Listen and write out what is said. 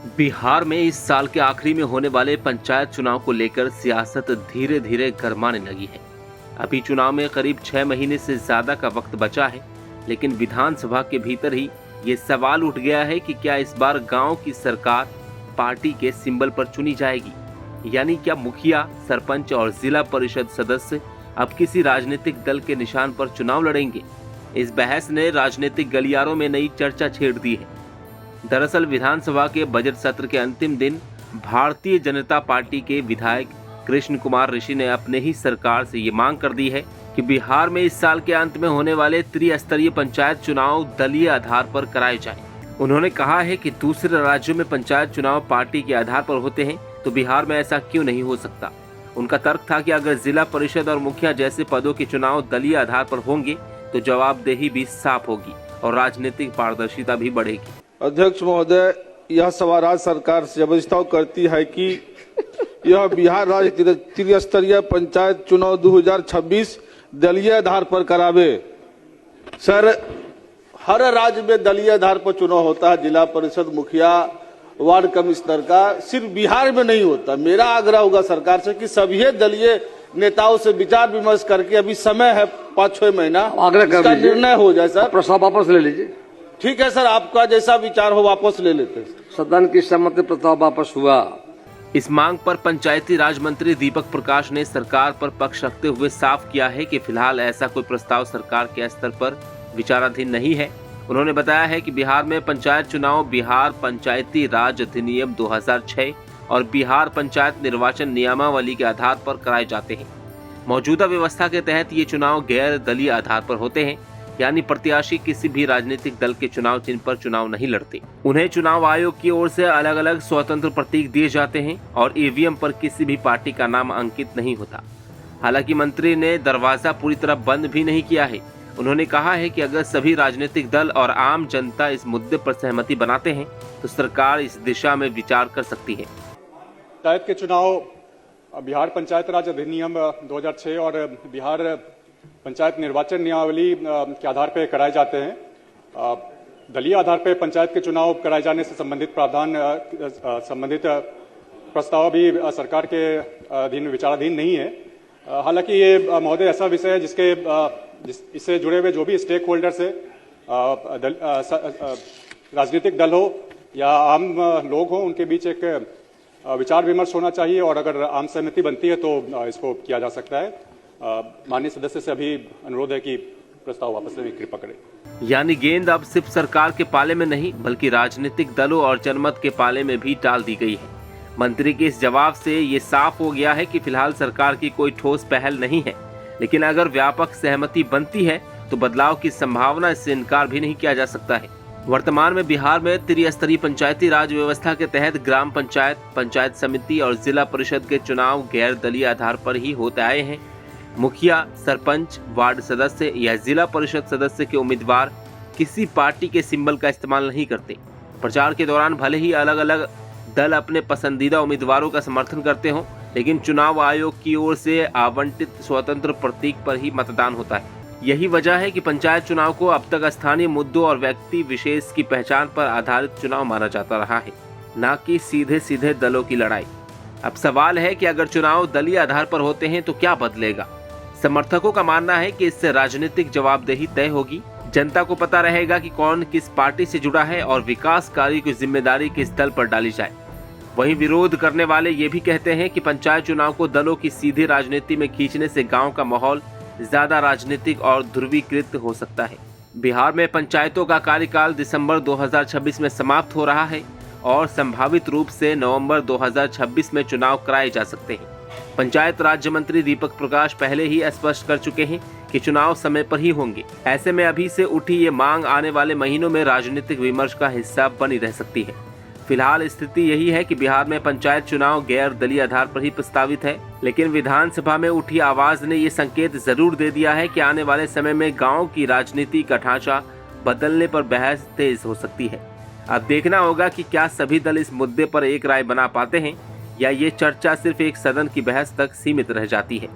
बिहार में इस साल के आखिरी में होने वाले पंचायत चुनाव को लेकर सियासत धीरे धीरे गरमाने लगी है। अभी चुनाव में करीब 6 महीने से ज्यादा का वक्त बचा है, लेकिन विधानसभा के भीतर ही ये सवाल उठ गया है कि क्या इस बार गांव की सरकार पार्टी के सिंबल पर चुनी जाएगी, यानी क्या मुखिया, सरपंच और जिला परिषद सदस्य अब किसी राजनीतिक दल के निशान पर चुनाव लड़ेंगे। इस बहस ने राजनीतिक गलियारों में नई चर्चा छेड़ दी है। दरअसल विधानसभा के बजट सत्र के अंतिम दिन भारतीय जनता पार्टी के विधायक कृष्ण कुमार ऋषि ने अपने ही सरकार से ये मांग कर दी है कि बिहार में इस साल के अंत में होने वाले त्रिस्तरीय पंचायत चुनाव दलीय आधार पर कराए जाएं। उन्होंने कहा है कि दूसरे राज्यों में पंचायत चुनाव पार्टी के आधार पर होते हैं, तो बिहार में ऐसा क्यों नहीं हो सकता। उनका तर्क था कि अगर जिला परिषद और मुखिया जैसे पदों के चुनाव दलीय आधार पर होंगे तो जवाबदेही भी साफ होगी और राजनीतिक पारदर्शिता भी बढ़ेगी। अध्यक्ष महोदय, यह सवाल राज्य सरकार से जबरदस्ती करती है कि यह बिहार राज्य त्रिस्तरीय पंचायत चुनाव 2026 दलीय आधार पर करावे। सर, हर राज्य में दलीय आधार पर चुनाव होता है, जिला परिषद, मुखिया, वार्ड कमिश्नर का, सिर्फ बिहार में नहीं होता। मेरा आग्रह होगा सरकार से कि सभी दलीय नेताओं से विचार विमर्श करके, अभी समय है 5-6 महीना, इसका निर्णय हो जाए। सर, प्रस्ताव वापस ले लीजिए। ठीक है सर, आपका जैसा विचार हो वापस ले लेते हैं। सदन की सहमति, प्रस्ताव वापस हुआ। इस मांग पर पंचायती राज मंत्री दीपक प्रकाश ने सरकार पर पक्ष रखते हुए साफ किया है कि फिलहाल ऐसा कोई प्रस्ताव सरकार के स्तर पर विचाराधीन नहीं है। उन्होंने बताया है कि बिहार में पंचायत चुनाव बिहार पंचायती राज अधिनियम 2006 और बिहार पंचायत निर्वाचन नियमावली के आधार पर कराए जाते हैं। मौजूदा व्यवस्था के तहत ये चुनाव गैर दलीय आधार पर होते हैं, यानी प्रत्याशी किसी भी राजनीतिक दल के चुनाव चिन्ह पर चुनाव नहीं लड़ते। उन्हें चुनाव आयोग की ओर से अलग अलग स्वतंत्र प्रतीक दिए जाते हैं और ईवीएम पर किसी भी पार्टी का नाम अंकित नहीं होता। हालांकि मंत्री ने दरवाजा पूरी तरह बंद भी नहीं किया है। उन्होंने कहा है कि अगर सभी राजनीतिक दल और आम जनता इस मुद्दे पर सहमति बनाते हैं तो सरकार इस दिशा में विचार कर सकती है। पंचायत के चुनाव बिहार पंचायत राज अधिनियम 2006 और बिहार पंचायत निर्वाचन नियमावली के आधार पर कराए जाते हैं। दलीय आधार पर पंचायत के चुनाव कराए जाने से संबंधित प्रावधान, संबंधित प्रस्ताव भी सरकार के अधीन विचाराधीन नहीं है। हालांकि ये महोदय ऐसा विषय है इससे जुड़े हुए जो भी स्टेक होल्डर्स है, राजनीतिक दल हो या आम लोग हो, उनके बीच एक विचार विमर्श होना चाहिए और अगर आम सहमति बनती है तो इसको किया जा सकता है। माननीय सदस्य से अभी अनुरोध है कि प्रस्ताव वापस लेने की कृपा करें। यानी गेंद अब सिर्फ सरकार के पाले में नहीं बल्कि राजनीतिक दलों और जनमत के पाले में भी डाल दी गई है। मंत्री के इस जवाब से ये साफ हो गया है कि फिलहाल सरकार की कोई ठोस पहल नहीं है, लेकिन अगर व्यापक सहमति बनती है तो बदलाव की संभावना, इससे इनकार भी नहीं किया जा सकता है। वर्तमान में बिहार में त्रिस्तरीय पंचायती राज व्यवस्था के तहत ग्राम पंचायत, पंचायत समिति और जिला परिषद के चुनाव गैर दलीय आधार पर ही होते आए हैं। मुखिया, सरपंच, वार्ड सदस्य या जिला परिषद सदस्य के उम्मीदवार किसी पार्टी के सिंबल का इस्तेमाल नहीं करते। प्रचार के दौरान भले ही अलग अलग दल अपने पसंदीदा उम्मीदवारों का समर्थन करते हों, लेकिन चुनाव आयोग की ओर से आवंटित स्वतंत्र प्रतीक पर ही मतदान होता है। यही वजह है कि पंचायत चुनाव को अब तक स्थानीय मुद्दों और व्यक्ति विशेष की पहचान पर आधारित चुनाव माना जाता रहा है, न कि सीधे सीधे दलों की लड़ाई। अब सवाल है कि अगर चुनाव दलीय आधार पर होते हैं तो क्या बदलेगा। समर्थकों का मानना है कि इससे राजनीतिक जवाबदेही तय होगी, जनता को पता रहेगा कि कौन किस पार्टी से जुड़ा है और विकास कार्य की जिम्मेदारी किस दल पर डाली जाए। वहीं विरोध करने वाले ये भी कहते हैं कि पंचायत चुनाव को दलों की सीधी राजनीति में खींचने से गांव का माहौल ज्यादा राजनीतिक और ध्रुवीकृत हो सकता है। बिहार में पंचायतों का कार्यकाल दिसंबर 2026 में समाप्त हो रहा है और संभावित रूप से नवंबर 2026 में चुनाव कराए जा सकते हैं। पंचायत राज्य मंत्री दीपक प्रकाश पहले ही स्पष्ट कर चुके हैं कि चुनाव समय पर ही होंगे। ऐसे में अभी से उठी ये मांग आने वाले महीनों में राजनीतिक विमर्श का हिस्सा बनी रह सकती है। फिलहाल स्थिति यही है कि बिहार में पंचायत चुनाव गैर दलीय आधार पर ही प्रस्तावित है, लेकिन विधानसभा में उठी आवाज ने ये संकेत जरूर दे दिया है कि आने वाले समय में गाँव की राजनीति का ढांचा बदलने पर बहस तेज हो सकती है। अब देखना होगा कि क्या सभी दल इस मुद्दे पर एक राय बना पाते हैं या ये चर्चा सिर्फ एक सदन की बहस तक सीमित रह जाती है।